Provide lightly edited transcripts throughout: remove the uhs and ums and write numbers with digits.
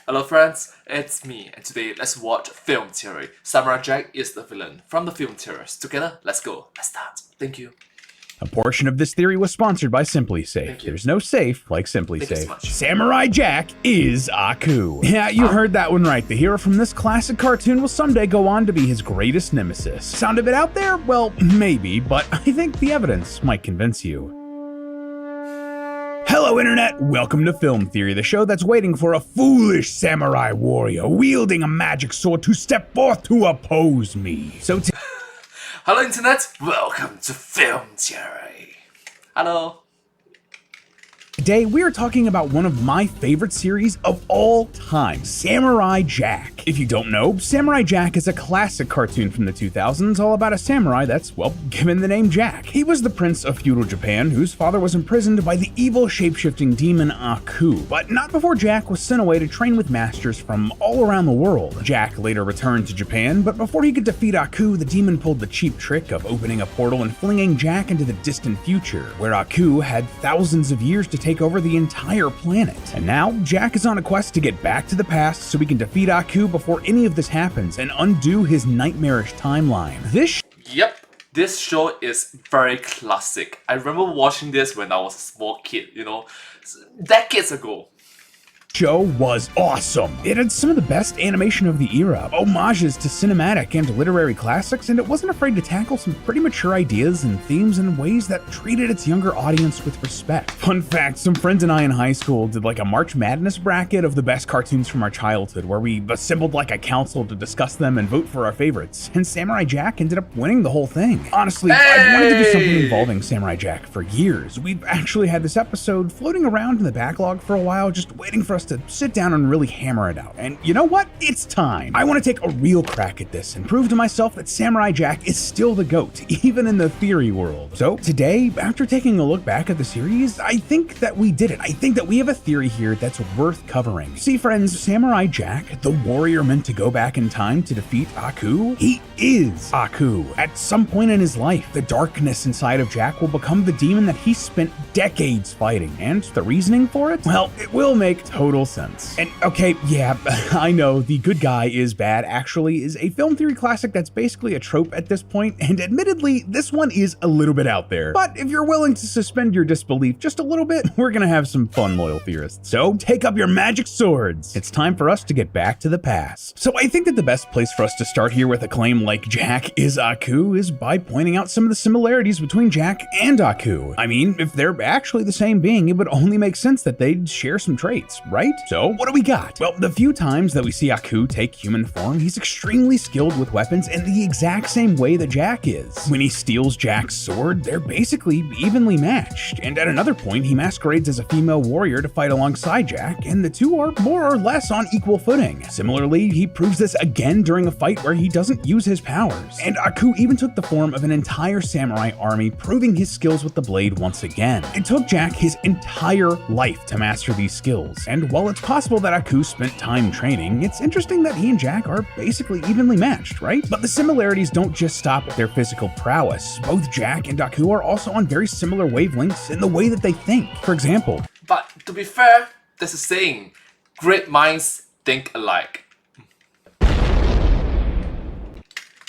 Hello friends, it's me, and today let's watch Film Theory. Samurai Jack is the villain from the Film Theories. Together, let's go. Let's start. Thank you. A portion of this theory was sponsored by Simply Safe. Thank you. There's no safe like Simply Thank you Safe. so much. Samurai Jack is Aku. Yeah, you heard that one right. The hero from this classic cartoon will someday go on to be his greatest nemesis. Sound a bit out there? Well, maybe, but I think the evidence might convince you. Hello Internet, welcome to Film Theory, the show that's waiting for a foolish samurai warrior wielding a magic sword to step forth to oppose me. Hello Internet, welcome to Film Theory. Hello. Today, we are talking about one of my favorite series of all time, Samurai Jack. If you don't know, Samurai Jack is a classic cartoon from the 2000s all about a samurai that's, well, given the name Jack. He was the prince of feudal Japan whose father was imprisoned by the evil shape-shifting demon Aku, but not before Jack was sent away to train with masters from all around the world. Jack later returned to Japan, but before he could defeat Aku, the demon pulled the cheap trick of opening a portal and flinging Jack into the distant future, where Aku had thousands of years to take over the entire planet. And now, Jack is on a quest to get back to the past so he can defeat Aku before any of this happens and undo his nightmarish timeline. Yep, this show is very classic. I remember watching this when I was a small kid, decades ago. Show was awesome. It had some of the best animation of the era, homages to cinematic and literary classics, and it wasn't afraid to tackle some pretty mature ideas and themes in ways that treated its younger audience with respect. Fun fact, some friends and I in high school did like a March Madness bracket of the best cartoons from our childhood, where we assembled like a council to discuss them and vote for our favorites, and Samurai Jack ended up winning the whole thing. Honestly, I've wanted to do something involving Samurai Jack for years. We've actually had this episode floating around in the backlog for a while, just waiting for us to sit down and really hammer it out. And you know what? It's time. I want to take a real crack at this and prove to myself that Samurai Jack is still the GOAT, even in the theory world. So today, after taking a look back at the series, I think that we did it. I think that we have a theory here that's worth covering. See friends, Samurai Jack, the warrior meant to go back in time to defeat Aku, he is Aku. At some point in his life, the darkness inside of Jack will become the demon that he spent decades fighting. And the reasoning for it? Well, it will make total sense. And okay, yeah, I know the good guy is bad actually is a film theory classic that's basically a trope at this point, and admittedly, this one is a little bit out there. But if you're willing to suspend your disbelief just a little bit, we're gonna have some fun, loyal theorists. So take up your magic swords. It's time for us to get back to the past. So I think that the best place for us to start here with a claim like Jack is Aku is by pointing out some of the similarities between Jack and Aku. I mean, if they're actually the same being, it would only make sense that they'd share some traits, right? So what do we got? Well, the few times that we see Aku take human form, he's extremely skilled with weapons in the exact same way that Jack is. When he steals Jack's sword, they're basically evenly matched. And at another point, he masquerades as a female warrior to fight alongside Jack, and the two are more or less on equal footing. Similarly, he proves this again during a fight where he doesn't use his powers. And Aku even took the form of an entire samurai army, proving his skills with the blade once again. It took Jack his entire life to master these skills, and while it's possible that Aku spent time training, it's interesting that he and Jack are basically evenly matched, right? But the similarities don't just stop at their physical prowess. Both Jack and Aku are also on very similar wavelengths in the way that they think. For example, But to be fair, there's a saying, great minds think alike.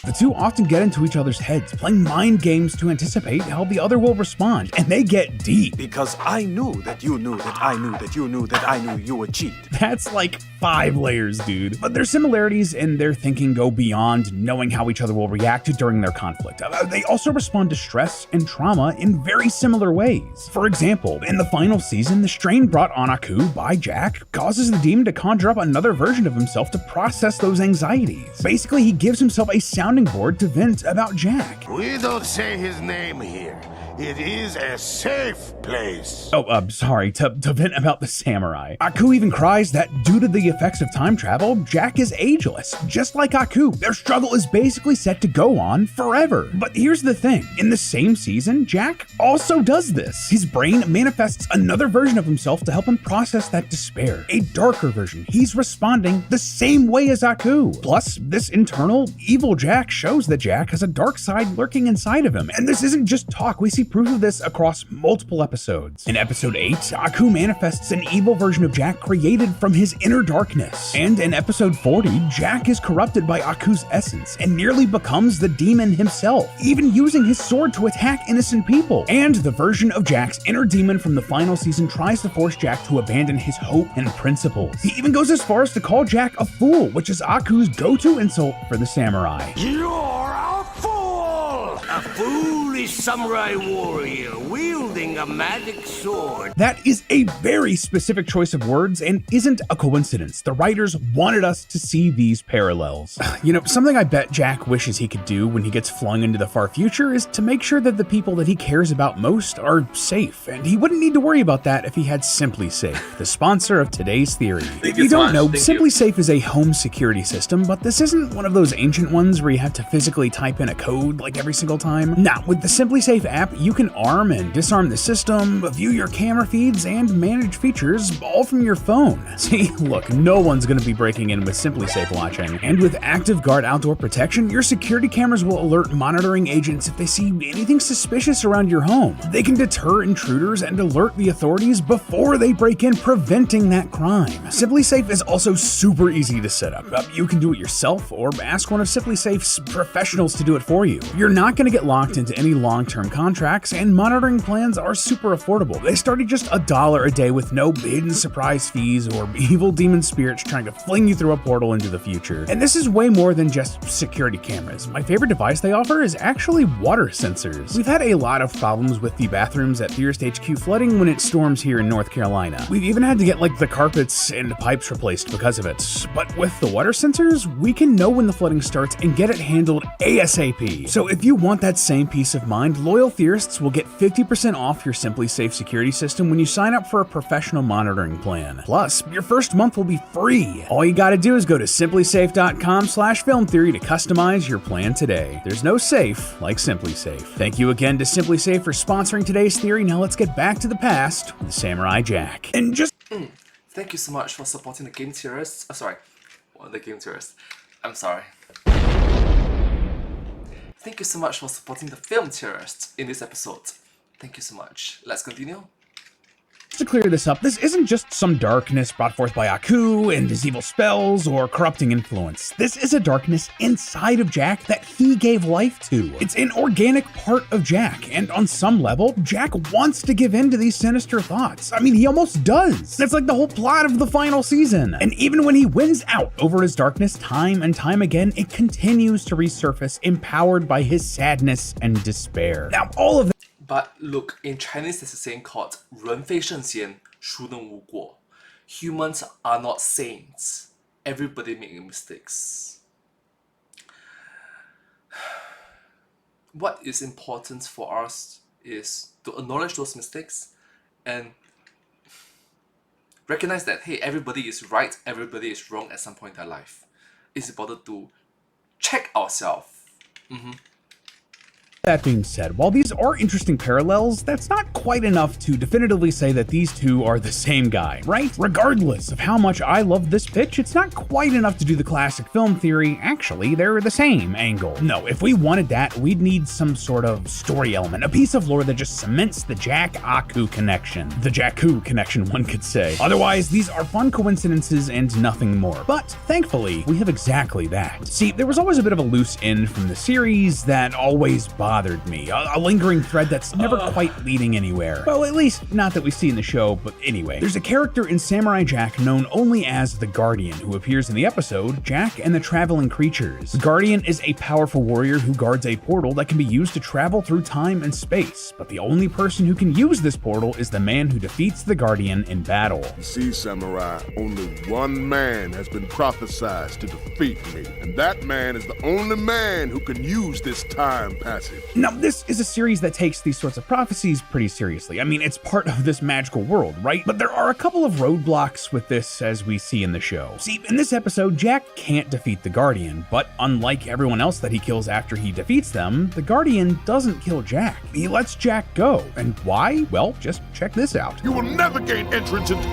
the two often get into each other's heads, playing mind games to anticipate how the other will respond, and they get deep. Because I knew that you knew that I knew that you knew that I knew you would cheat. That's like 5 layers, dude. But their similarities in their thinking go beyond knowing how each other will react during their conflict. They also respond to stress and trauma in very similar ways. For example, in the final season, the strain brought on Aku by Jack causes the demon to conjure up another version of himself to process those anxieties. Basically, he gives himself a sounding board to vent about Jack. We don't say his name here. It is a safe place. Sorry, to vent about the samurai. Aku even cries that due to the effects of time travel, Jack is ageless. Just like Aku, their struggle is basically set to go on forever. But here's the thing, in the same season, Jack also does this. His brain manifests another version of himself to help him process that despair. A darker version. He's responding the same way as Aku. Plus, this internal, evil Jack shows that Jack has a dark side lurking inside of him. And this isn't just talk, we see proof of this across multiple episodes. In episode 8, Aku manifests an evil version of Jack created from his inner darkness. And in episode 40, Jack is corrupted by Aku's essence and nearly becomes the demon himself, even using his sword to attack innocent people. And the version of Jack's inner demon from the final season tries to force Jack to abandon his hope and principles. He even goes as far as to call Jack a fool, which is Aku's go-to insult for the samurai. You're a fool! A foolish samurai warrior wielding a magic sword. That is a very specific choice of words and isn't a coincidence. The writers wanted us to see these parallels. You know, something I bet Jack wishes he could do when he gets flung into the far future is to make sure that the people that he cares about most are safe, and he wouldn't need to worry about that if he had Simply Safe, the sponsor of today's theory. If you don't know, Simply Safe is a home security system, but this isn't one of those ancient ones where you have to physically type in a code like every single time. Now, with the Simply Safe app, you can arm and disarm the system, view your camera feeds, and manage features all from your phone. See, look, no one's gonna be breaking in with Simply Safe watching, and with Active Guard Outdoor Protection, your security cameras will alert monitoring agents if they see anything suspicious around your home. They can deter intruders and alert the authorities before they break in, preventing that crime. Simply Safe is also super easy to set up. You can do it yourself or ask one of Simply Safe's professionals to do it for you. You're not gonna get locked into any long-term contracts, and monitoring plans are super affordable. They start at just $1 a day with no hidden surprise fees or evil demon spirits trying to fling you through a portal into the future. And this is way more than just security cameras. My favorite device they offer is actually water sensors. We've had a lot of problems with the bathrooms at Theorist HQ flooding when it storms here in North Carolina. We've even had to get like the carpets and pipes replaced because of it. But with the water sensors, we can know when the flooding starts and get it handled ASAP. So if you want that same peace of mind, loyal Theorists will get 50% off your Simply Safe security system when you sign up for a professional monitoring plan. Plus, your first month will be free. All you gotta do is go to simplysafe.com/filmtheory to customize your plan today. There's no safe like Simply Safe. Thank you again to Simply Safe for sponsoring today's theory. Now let's get back to the past with Samurai Jack. And just Thank you so much for supporting the game theorists. The game theorists. I'm sorry. Thank you so much for supporting the film theorists in this episode. Thank you so much. Let's continue. to clear this up, this isn't just some darkness brought forth by Aku and his evil spells or corrupting influence. This is a darkness inside of Jack that he gave life to. It's an organic part of Jack, and on some level, Jack wants to give in to these sinister thoughts. I mean, he almost does. That's like the whole plot of the final season. And even when he wins out over his darkness time and time again, it continues to resurface, empowered by his sadness and despair. Now, all of But look, in Chinese there's a saying called 人非圣贤,孰能无过. Humans are not saints. Everybody makes mistakes. What is important for us is to acknowledge those mistakes and recognize that, hey, everybody is right, everybody is wrong at some point in their life. It's important to check ourselves. that being said, while these are interesting parallels, that's not quite enough to definitively say that these two are the same guy, right? Regardless of how much I love this pitch, it's not quite enough to do the classic film theory, actually, they're the same angle. No, if we wanted that, we'd need some sort of story element, a piece of lore that just cements the Jack-Aku connection. The Jakku connection, one could say. Otherwise, these are fun coincidences and nothing more. But thankfully, we have exactly that. See, there was always a bit of a loose end from the series that always bothered me, a lingering thread that's never quite leading anywhere. Well, at least not that we see in the show, but anyway. There's a character in Samurai Jack known only as the Guardian who appears in the episode Jack and the Traveling Creatures. The Guardian is a powerful warrior who guards a portal that can be used to travel through time and space, but the only person who can use this portal is the man who defeats the Guardian in battle. You see, Samurai, only one man has been prophesied to defeat me, and that man is the only man who can use this time passage. Now, this is a series that takes these sorts of prophecies pretty seriously. I mean, it's part of this magical world, right? But there are a couple of roadblocks with this as we see in the show. See, in this episode, Jack can't defeat the Guardian, but unlike everyone else that he kills after he defeats them, the Guardian doesn't kill Jack. He lets Jack go. And why? Well, just check this out. You will never gain entrance into...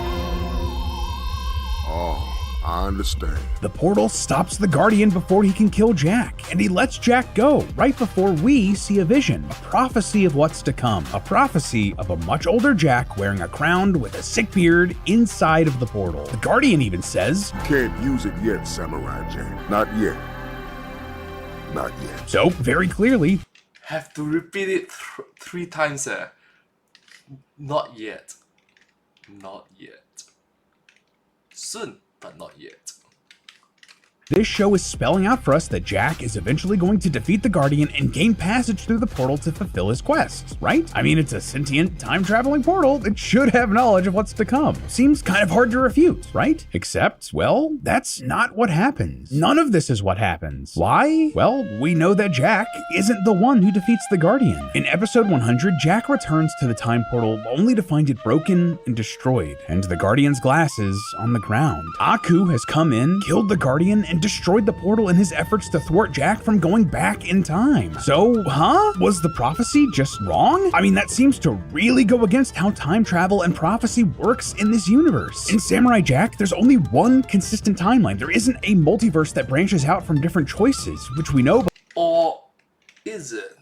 Oh, I understand. The portal stops the Guardian before he can kill Jack, and he lets Jack go right before we see a vision, a prophecy of what's to come, a prophecy of a much older Jack wearing a crown with a sick beard inside of the portal. The Guardian even says, You can't use it yet, Samurai Jack. Not yet. Not yet. so very clearly, Have to repeat it 3 times. Not yet. Not yet. Soon, but not yet. this show is spelling out for us that Jack is eventually going to defeat the Guardian and gain passage through the portal to fulfill his quests, right? I mean, it's a sentient, time-traveling portal. It should have knowledge of what's to come. Seems kind of hard to refute, right? Except, well, that's not what happens. None of this is what happens. Why? Well, we know that Jack isn't the one who defeats the Guardian. In episode 100, Jack returns to the time portal only to find it broken and destroyed, and the Guardian's glasses on the ground. Aku has come in, killed the Guardian, and destroyed the portal in his efforts to thwart Jack from going back in time. So, was the prophecy just wrong? I mean, that seems to really go against how time travel and prophecy works in this universe. In Samurai Jack, there's only one consistent timeline. There isn't a multiverse that branches out from different choices, which we know. Or is it?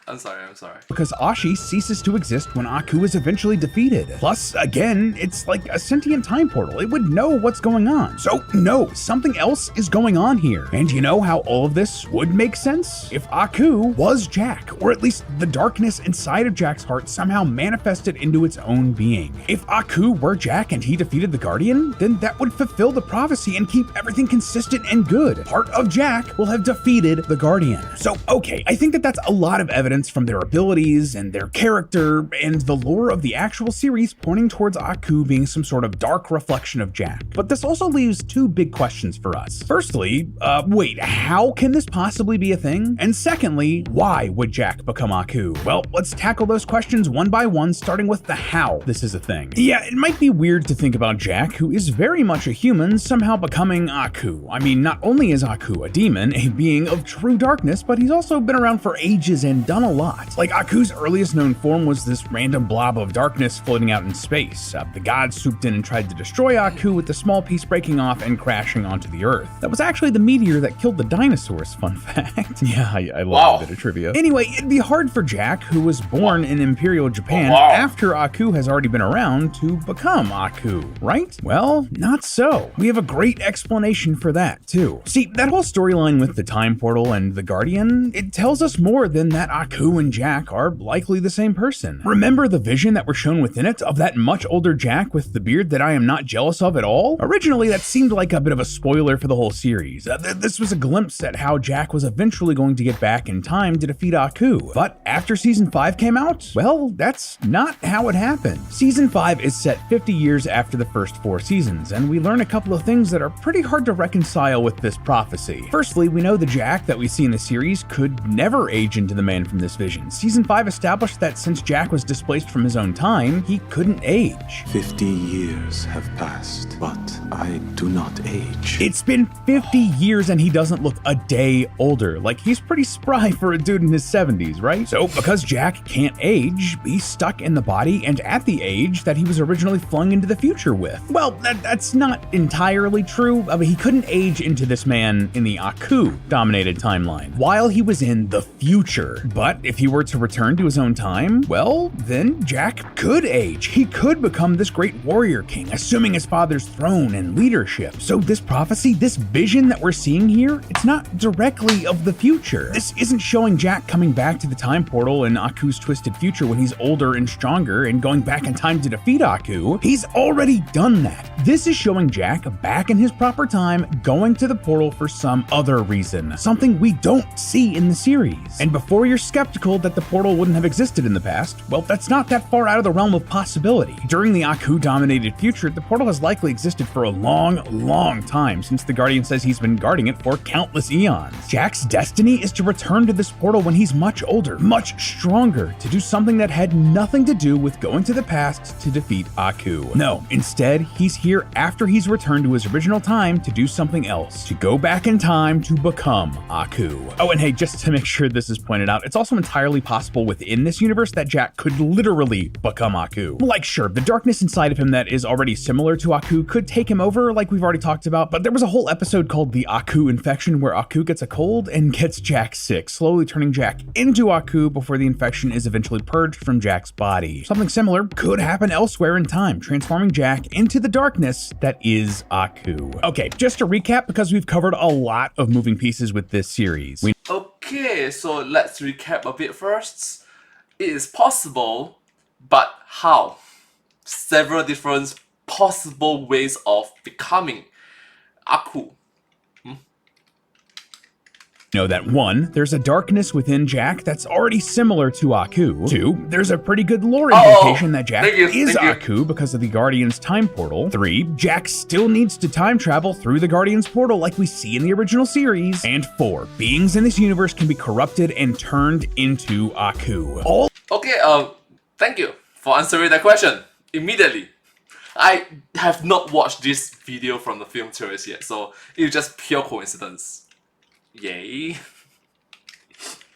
I'm sorry. Because Ashi ceases to exist when Aku is eventually defeated. Plus, again, it's like a sentient time portal. It would know what's going on. So, no, something else is going on here. And you know how all of this would make sense? If Aku was Jack, or at least the darkness inside of Jack's heart somehow manifested into its own being. If Aku were Jack and he defeated the Guardian, then that would fulfill the prophecy and keep everything consistent and good. Part of Jack will have defeated the Guardian. So, okay, I think that's a lot of evidence from their abilities and their character and the lore of the actual series pointing towards Aku being some sort of dark reflection of Jack. But this also leaves 2 big questions for us. Firstly, wait, how can this possibly be a thing? And secondly, why would Jack become Aku? Well, let's tackle those questions one by one, starting with the how this is a thing. Yeah, it might be weird to think about Jack, who is very much a human, somehow becoming Aku. I mean, not only is Aku a demon, a being of true darkness, but he's also been around for ages and done a lot. Like, Aku's earliest known form was this random blob of darkness floating out in space. The gods swooped in and tried to destroy Aku, with the small piece breaking off and crashing onto the Earth. That was actually the meteor that killed the dinosaurs, fun fact. Yeah, I love that bit of trivia. Anyway, it'd be hard for Jack, who was born in Imperial Japan after Aku has already been around, to become Aku, right? Well, not so. We have a great explanation for that, too. See, that whole storyline with the time portal and the Guardian, it tells us more than that Aku and Jack are likely the same person. Remember the vision that were shown within it of that much older Jack with the beard that I am not jealous of at all? Originally, that seemed like a bit of a spoiler for the whole series. This was a glimpse at how Jack was eventually going to get back in time to defeat Aku. But after Season 5 came out, well, that's not how it happened. Season 5 is set 50 years after the first 4 seasons, and we learn a couple of things that are pretty hard to reconcile with this prophecy. Firstly, we know the Jack that we see in the series could never age into the man from this vision. Season 5 established that since Jack was displaced from his own time, he couldn't age. 50 years have passed, but I do not age. It's been 50 years and he doesn't look a day older. Like, he's pretty spry for a dude in his 70s, right? So, because Jack can't age, he's stuck in the body and at the age that he was originally flung into the future with. Well, that's not entirely true. I mean, he couldn't age into this man in the Aku-dominated timeline while he was in the future. But if he were to return to his own time, well, then Jack could age. He could become this great warrior king, assuming his father's throne and leadership. So this prophecy, this vision that we're seeing here, it's not directly of the future. This isn't showing Jack coming back to the time portal in Aku's twisted future when he's older and stronger and going back in time to defeat Aku. He's already done that. This is showing Jack back in his proper time, going to the portal for some other reason, something we don't see in the series. And before you're skeptical that the portal wouldn't have existed in the past, well, that's not that far out of the realm of possibility. During the Aku-dominated future, the portal has likely existed for a long time, since the Guardian says he's been guarding it for countless eons. Jack's destiny is to return to this portal when he's much older, much stronger, to do something that had nothing to do with going to the past to defeat Aku. No, instead, he's here here after he's returned to his original time to do something else, to go back in time to become Aku. Oh, and hey, just to make sure this is pointed out, it's also entirely possible within this universe that Jack could literally become Aku. Like, sure, the darkness inside of him that is already similar to Aku could take him over, like we've already talked about, but there was a whole episode called the Aku Infection where Aku gets a cold and gets Jack sick, slowly turning Jack into Aku before the infection is eventually purged from Jack's body. Something similar could happen elsewhere in time, transforming Jack into the darkness that is Aku. Okay, just to recap, because we've covered a lot of moving pieces with this series. Okay, so let's recap a bit first. It is possible, but how? Several different possible ways of becoming Aku. Know that 1, there's a darkness within Jack that's already similar to Aku. 2, there's a pretty good lore indication that Jack is Aku because of the Guardian's time portal. 3, Jack still needs to time travel through the Guardian's portal like we see in the original series. And 4, beings in this universe can be corrupted and turned into Aku. Okay, thank you for answering that question immediately. I have not watched this video from the film series yet, so it's just pure coincidence. Yay.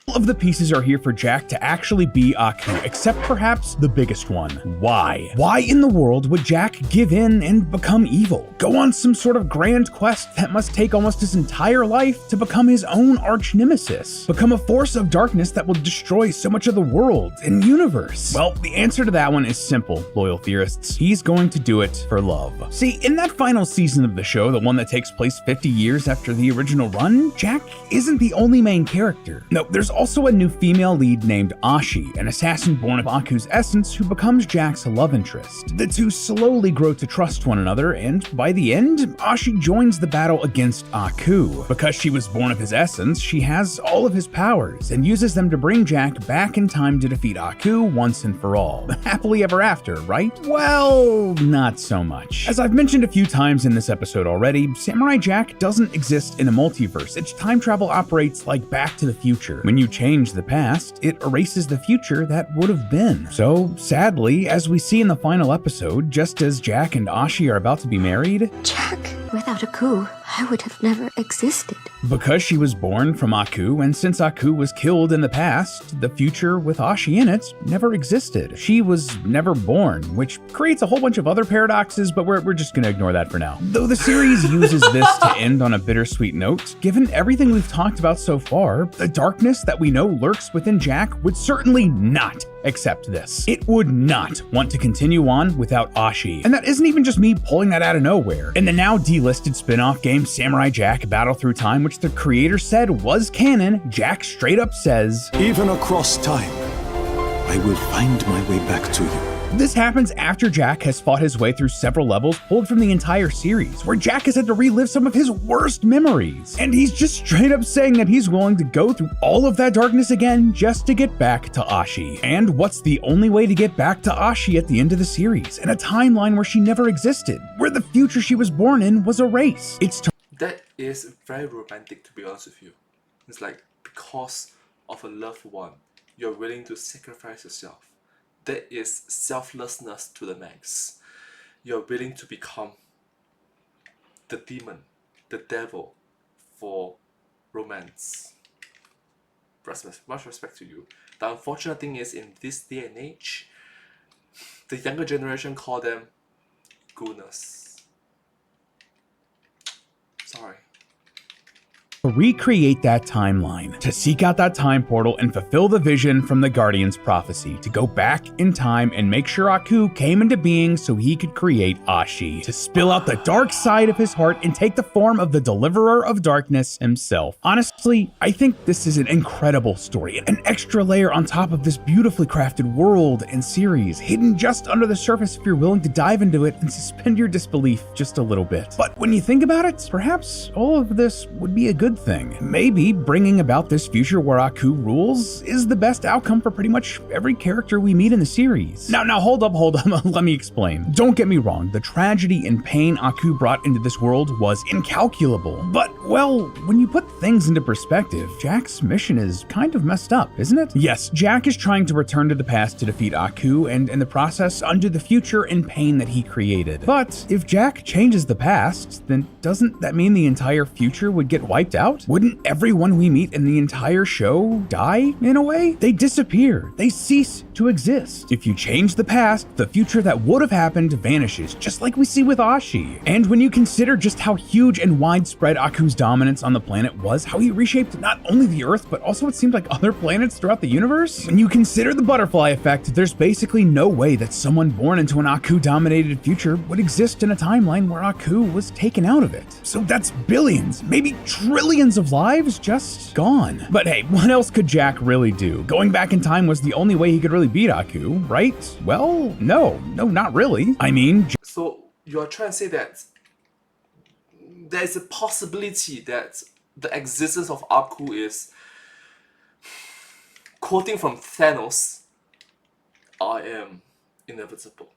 All of the pieces are here for Jack to actually be Aku, except perhaps the biggest one. Why? Why in the world would Jack give in and become evil? Go on some sort of grand quest that must take almost his entire life to become his own arch nemesis? Become a force of darkness that will destroy so much of the world and universe? Well, the answer to that one is simple, loyal theorists. He's going to do it for love. See, in that final season of the show, the one that takes place 50 years after the original run, Jack isn't the only main character. No, there's also a new female lead named Ashi, an assassin born of Aku's essence who becomes Jack's love interest. The two slowly grow to trust one another, and by the end, Ashi joins the battle against Aku. Because she was born of his essence, she has all of his powers, and uses them to bring Jack back in time to defeat Aku once and for all. Happily ever after, right? Well, not so much. As I've mentioned a few times in this episode already, Samurai Jack doesn't exist in a multiverse. Its time travel operates like Back to the Future. When you change the past, it erases the future that would have been. So, sadly, as we see in the final episode, just as Jack and Ashi are about to be married, Jack, without Aku, I would have never existed. Because she was born from Aku, and since Aku was killed in the past, the future with Ashi in it never existed. She was never born, which creates a whole bunch of other paradoxes, but we're just gonna ignore that for now. Though the series uses this to end on a bittersweet note, given everything we've talked about so far, the darkness that we know lurks within Jack would certainly not accept this. It would not want to continue on without Ashi. And that isn't even just me pulling that out of nowhere. In the now delisted spin-off game Samurai Jack Battle Through Time, which the creator said was canon, Jack straight up says, Even across time, I will find my way back to you. This happens after Jack has fought his way through several levels pulled from the entire series, where Jack has had to relive some of his worst memories. And he's just straight up saying that he's willing to go through all of that darkness again just to get back to Ashi. And what's the only way to get back to Ashi at the end of the series, in a timeline where she never existed, where the future she was born in was erased? That is very romantic, to be honest with you. It's like, because of a loved one, you're willing to sacrifice yourself. That is selflessness to the max. You're willing to become the demon, the devil, for romance. Much respect to you. The unfortunate thing is, in this day and age, the younger generation call them gooners. Sorry. To recreate that timeline, to seek out that time portal and fulfill the vision from the Guardian's prophecy, to go back in time and make sure Aku came into being so he could create Ashi, to spill out the dark side of his heart and take the form of the deliverer of darkness himself. Honestly, I think this is an incredible story, an extra layer on top of this beautifully crafted world and series, hidden just under the surface if you're willing to dive into it and suspend your disbelief just a little bit. But when you think about it, perhaps all of this would be a good good thing. Maybe bringing about this future where Aku rules is the best outcome for pretty much every character we meet in the series. Now hold up, let me explain. Don't get me wrong, the tragedy and pain Aku brought into this world was incalculable. But, well, when you put things into perspective, Jack's mission is kind of messed up, isn't it? Yes, Jack is trying to return to the past to defeat Aku and in the process undo the future and pain that he created. But if Jack changes the past, then doesn't that mean the entire future would get wiped out? Wouldn't everyone we meet in the entire show die, in a way? They disappear. They cease to exist. If you change the past, the future that would have happened vanishes, just like we see with Ashi. And when you consider just how huge and widespread Aku's dominance on the planet was, how he reshaped not only the Earth, but also it seemed like other planets throughout the universe, when you consider the butterfly effect, there's basically no way that someone born into an Aku-dominated future would exist in a timeline where Aku was taken out of it. So that's billions, maybe trillions of lives just gone. But hey, what else could Jack really do? Going back in time was the only way he could really beat Aku, right? Well, no, not really. I mean, So you are trying to say that there is a possibility that the existence of Aku is, quoting from Thanos, I am inevitable.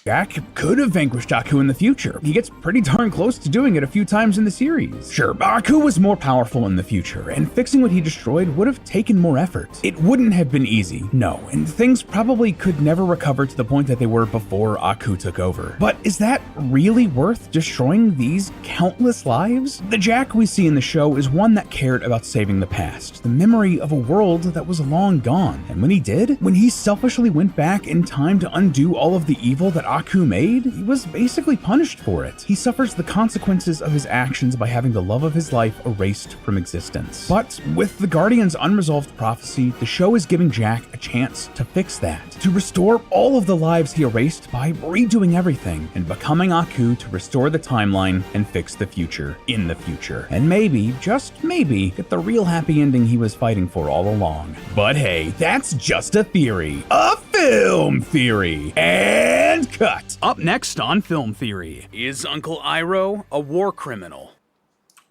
Jack could have vanquished Aku in the future. He gets pretty darn close to doing it a few times in the series. Sure, Aku was more powerful in the future, and fixing what he destroyed would have taken more effort. It wouldn't have been easy, no, and things probably could never recover to the point that they were before Aku took over. But is that really worth destroying these countless lives? The Jack we see in the show is one that cared about saving the past, the memory of a world that was long gone. And when he did, when he selfishly went back in time to undo all of the evil that Aku made, he was basically punished for it. He suffers the consequences of his actions by having the love of his life erased from existence. But with the Guardian's unresolved prophecy, the show is giving Jack a chance to fix that, to restore all of the lives he erased by redoing everything and becoming Aku to restore the timeline and fix the future in the future. And maybe, just maybe, get the real happy ending he was fighting for all along. But hey, that's just a theory. A film theory. And cut. Up next on Film Theory, is Uncle Iroh a war criminal?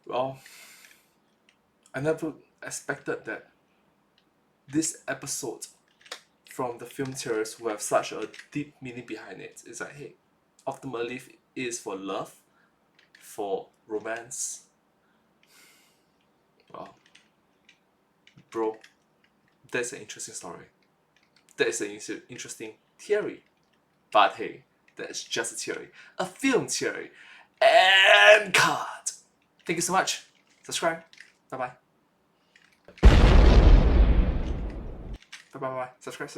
Well, I never expected that this episode from the film theorists will have such a deep meaning behind it. It's like, hey, ultimately it is for love, for romance. Well, bro, that's an interesting story. That is an interesting theory. But hey, that's just a theory. A film theory. And cut! Thank you so much. Subscribe. Bye-bye. Bye-bye. Subscribe.